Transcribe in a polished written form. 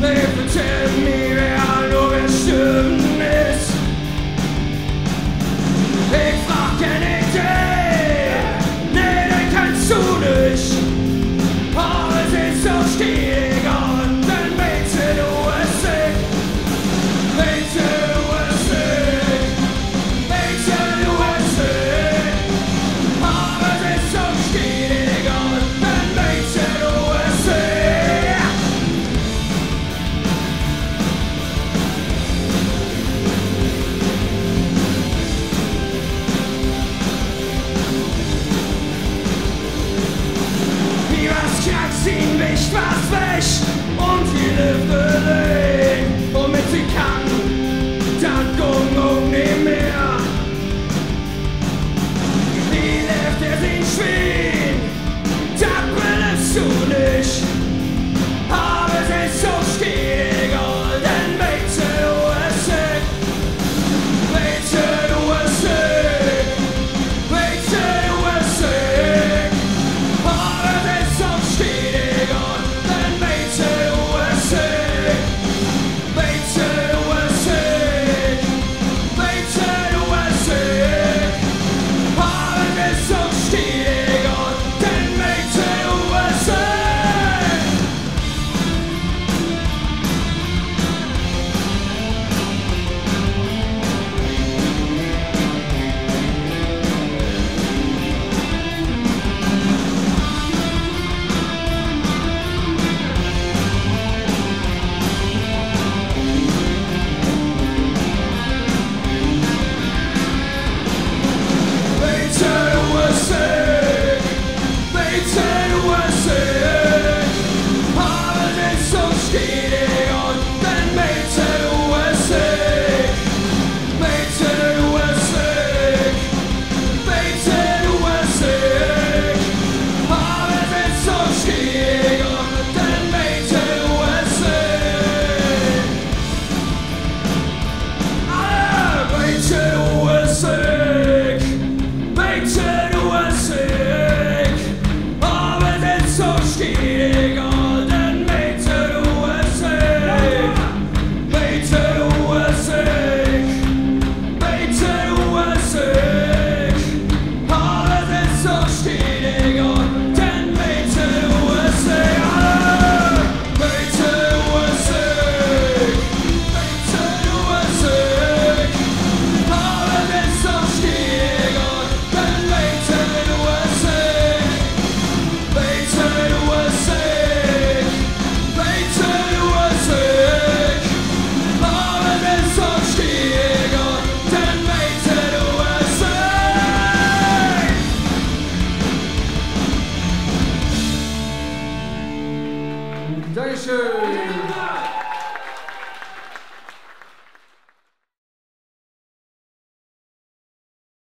Erzähl mir, wer nur bestimmt ist. Ich frag keine Idee, nee, den kennst du nicht. Aber es ist so stieg und dann bitte du es nicht. Bitte du es nicht. Bitte du es nicht. Aber es ist so stieg und dann bitte du es nicht. Ziehen mich was weg und die Lüfte legen, womit sie kann, dann Gung nicht mehr. Die Lüfte sind schwierig, das willst du nicht, aber es ist so stieg und dann bitte du es nicht, bitte du es nicht, bitte du es nicht, aber es ist so stieg. Dankeschön.